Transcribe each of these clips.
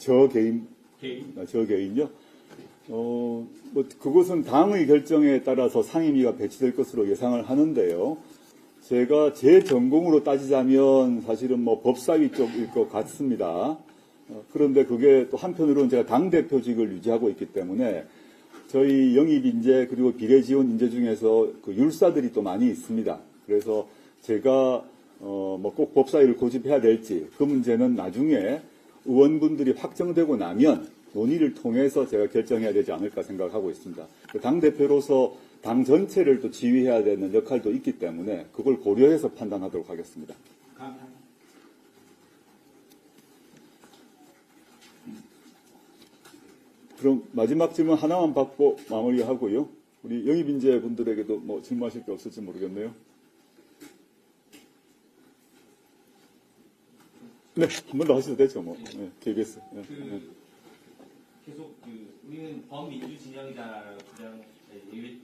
저 개인요? 뭐, 그것은 당의 결정에 따라서 상임위가 배치될 것으로 예상을 하는데요. 제가 제 전공으로 따지자면 사실은 뭐 법사위 쪽일 것 같습니다. 그런데 그게 또 한편으로는 제가 당대표직을 유지하고 있기 때문에 저희 영입인재 그리고 비례지원 인재 중에서 그 율사들이 또 많이 있습니다. 그래서 제가 뭐 꼭 법사위를 고집해야 될지 그 문제는 나중에 의원분들이 확정되고 나면 논의를 통해서 제가 결정해야 되지 않을까 생각하고 있습니다. 당대표로서 당 전체를 또 지휘해야 되는 역할도 있기 때문에 그걸 고려해서 판단하도록 하겠습니다. 그럼 마지막 질문 하나만 받고 마무리하고요. 우리 영입인재 분들에게도 뭐 질문하실 게 없을지 모르겠네요. 네, 한 번 더 하셔도 되죠, 뭐. 네, KBS. 네, 네. 계속 우리는 범민주 진영이다라고 주장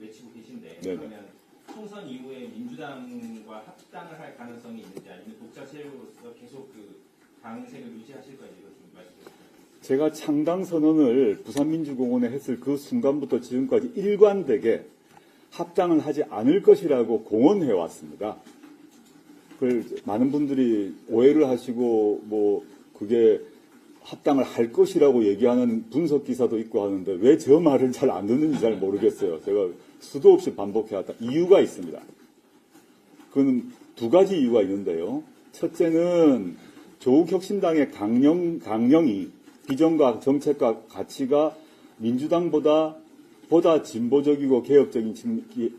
외치고 계신데 네네. 그러면 총선 이후에 민주당과 합당을 할 가능성이 있는지 아니면 독자 세력으로서 계속 당색을 유지하실 건지 좀 말씀해 주세요. 제가 창당 선언을 부산민주공원에 했을 그 순간부터 지금까지 일관되게 합당을 하지 않을 것이라고 공언해 왔습니다. 그걸 많은 분들이 오해를 하시고 뭐 그게 합당을 할 것이라고 얘기하는 분석 기사도 있고 하는데 왜 저 말을 잘 안 듣는지 잘 모르겠어요. 제가 수도 없이 반복해왔다. 이유가 있습니다. 그건 두 가지 이유가 있는데요. 첫째는 조국혁신당의 강령이 비전과 정책과 가치가 민주당보다 진보적이고 개혁적인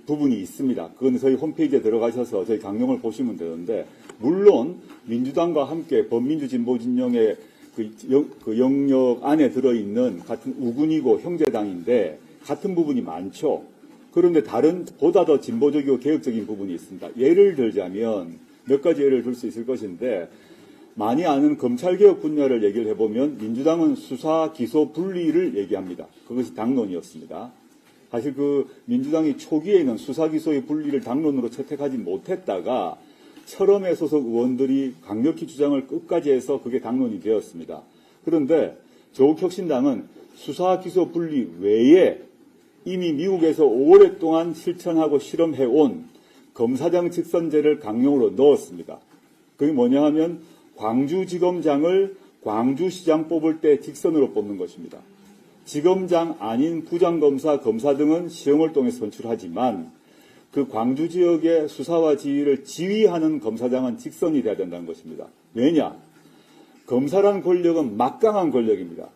부분이 있습니다. 그건 저희 홈페이지에 들어가셔서 저희 강령을 보시면 되는데 물론 민주당과 함께 범민주 진보 진영의 그 영역 안에 들어있는 같은 우군이고 형제당인데 같은 부분이 많죠. 그런데 보다 더 진보적이고 개혁적인 부분이 있습니다. 예를 들자면 몇 가지 예를 들 수 있을 것인데 많이 아는 검찰개혁 분야를 얘기를 해보면 민주당은 수사 기소 분리를 얘기합니다. 그것이 당론이었습니다. 사실 그 민주당이 초기에는 수사 기소의 분리를 당론으로 채택하지 못했다가 철험의 소속 의원들이 강력히 주장을 끝까지 해서 그게 당론이 되었습니다. 그런데 조국혁신당은 수사 기소 분리 외에 이미 미국에서 오랫동안 실천하고 실험해온 검사장 직선제를 강령으로 넣었습니다. 그게 뭐냐 하면 광주지검장을 광주시장 뽑을 때 직선으로 뽑는 것입니다. 지검장 아닌 부장검사, 검사 등은 시험을 통해 선출하지만 그 광주 지역의 수사와 지휘를 지휘하는 검사장은 직선이 돼야 된다는 것입니다. 왜냐? 검사란 권력은 막강한 권력입니다.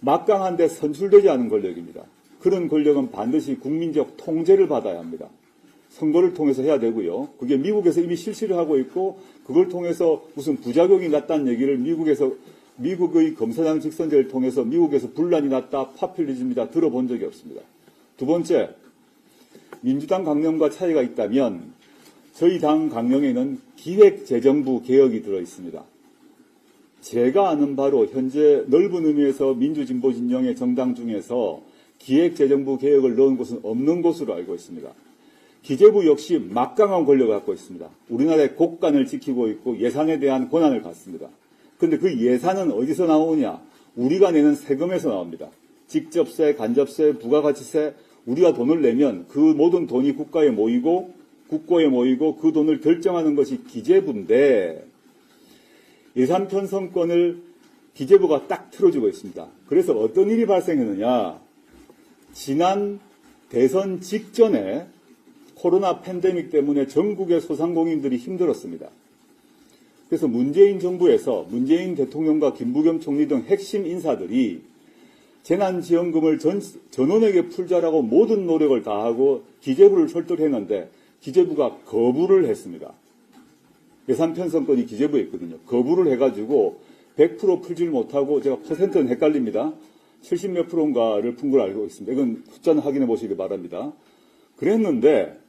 막강한데 선출되지 않은 권력입니다. 그런 권력은 반드시 국민적 통제를 받아야 합니다. 선거를 통해서 해야 되고요. 그게 미국에서 이미 실시를 하고 있고 그걸 통해서 무슨 부작용이 났다는 얘기를 미국의 검사장 직선제를 통해서 미국에서 분란이 났다, 파퓰리즘이다 들어본 적이 없습니다. 두 번째, 민주당 강령과 차이가 있다면 저희 당 강령에는 기획재정부 개혁이 들어있습니다. 제가 아는 바로 현재 넓은 의미에서 민주진보 진영의 정당 중에서 기획재정부 개혁을 넣은 곳은 없는 것으로 알고 있습니다. 기재부 역시 막강한 권력을 갖고 있습니다. 우리나라의 국간을 지키고 있고 예산에 대한 권한을 갖습니다. 그런데 그 예산은 어디서 나오냐? 우리가 내는 세금에서 나옵니다. 직접세, 간접세, 부가가치세, 우리가 돈을 내면 그 모든 돈이 국고에 모이고 그 돈을 결정하는 것이 기재부인데 예산 편성권을 기재부가 딱 틀어주고 있습니다. 그래서 어떤 일이 발생했느냐? 지난 대선 직전에 코로나 팬데믹 때문에 전국의 소상공인들이 힘들었습니다. 그래서 문재인 정부에서 문재인 대통령과 김부겸 총리 등 핵심 인사들이 재난지원금을 전원에게 풀자라고 모든 노력을 다하고 기재부를 설득했는데 기재부가 거부를 했습니다. 예산 편성권이 기재부에 있거든요. 거부를 해가지고 100% 풀지를 못하고 제가 퍼센트는 헷갈립니다. 70몇 프로인가를 푼 걸 알고 있습니다. 이건 숫자는 확인해 보시기 바랍니다. 그랬는데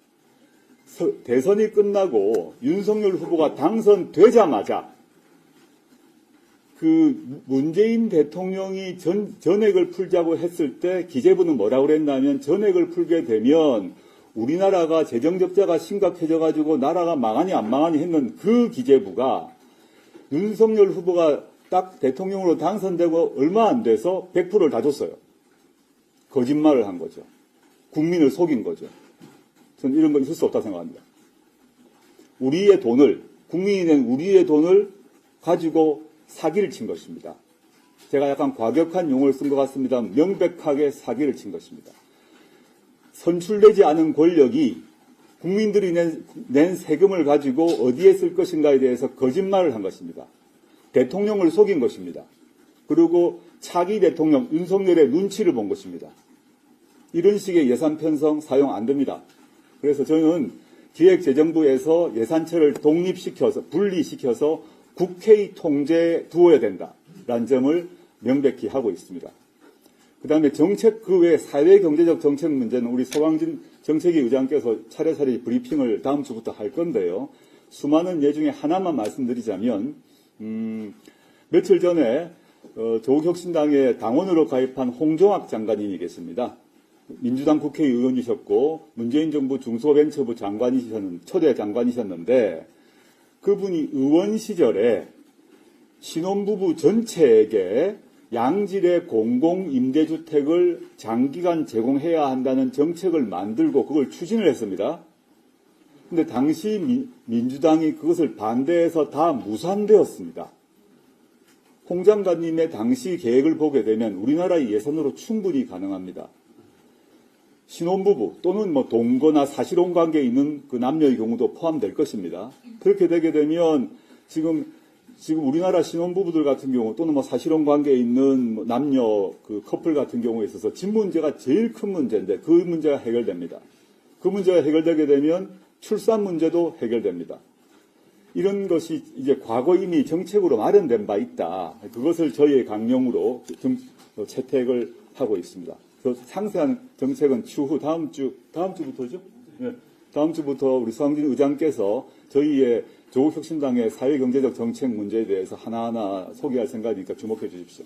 대선이 끝나고 윤석열 후보가 당선되자마자 그 문재인 대통령이 전액을 풀자고 했을 때 기재부는 뭐라고 그랬냐면 전액을 풀게 되면 우리나라가 재정적자가 심각해져가지고 나라가 망하니 안 망하니 했는 그 기재부가 윤석열 후보가 딱 대통령으로 당선되고 얼마 안 돼서 100%를 다 줬어요. 거짓말을 한 거죠. 국민을 속인 거죠. 저는 이런 건 있을 수 없다고 생각합니다. 우리의 돈을, 국민이 낸 우리의 돈을 가지고 사기를 친 것입니다. 제가 약간 과격한 용어를 쓴 것 같습니다. 명백하게 사기를 친 것입니다. 선출되지 않은 권력이 국민들이 낸 세금을 가지고 어디에 쓸 것인가에 대해서 거짓말을 한 것입니다. 대통령을 속인 것입니다. 그리고 차기 대통령 윤석열의 눈치를 본 것입니다. 이런 식의 예산 편성 사용 안 됩니다. 그래서 저는 기획재정부에서 예산처를 독립시켜서 분리시켜서 국회의 통제에 두어야 된다라는 점을 명백히 하고 있습니다. 그 다음에 정책 그 외에 사회경제적 정책 문제는 우리 서광진 정책위 의장께서 차례차례 브리핑을 다음 주부터 할 건데요. 수많은 예 중에 하나만 말씀드리자면 며칠 전에 조국혁신당의 당원으로 가입한 홍종학 장관님이 계십니다. 민주당 국회의원이셨고 문재인 정부 중소벤처부 초대 장관이셨는데 그분이 의원 시절에 신혼부부 전체에게 양질의 공공임대주택을 장기간 제공해야 한다는 정책을 만들고 그걸 추진을 했습니다. 근데 당시 민주당이 그것을 반대해서 다 무산되었습니다. 홍 장관님의 당시 계획을 보게 되면 우리나라의 예산으로 충분히 가능합니다. 신혼부부 또는 뭐 동거나 사실혼 관계에 있는 그 남녀의 경우도 포함될 것입니다. 그렇게 되게 되면 지금 우리나라 신혼부부들 같은 경우 또는 뭐 사실혼 관계에 있는 뭐 남녀 그 커플 같은 경우에 있어서 집 문제가 제일 큰 문제인데 그 문제가 해결됩니다. 그 문제가 해결되게 되면 출산 문제도 해결됩니다. 이런 것이 이제 과거 이미 정책으로 마련된 바 있다. 그것을 저희의 강령으로 채택을 하고 있습니다. 상세한 정책은 추후 다음 주부터죠? 네. 다음 주부터 우리 서광진 의장께서 저희의 조국혁신당의 사회경제적 정책 문제에 대해서 하나하나 소개할 생각이니까 주목해 주십시오.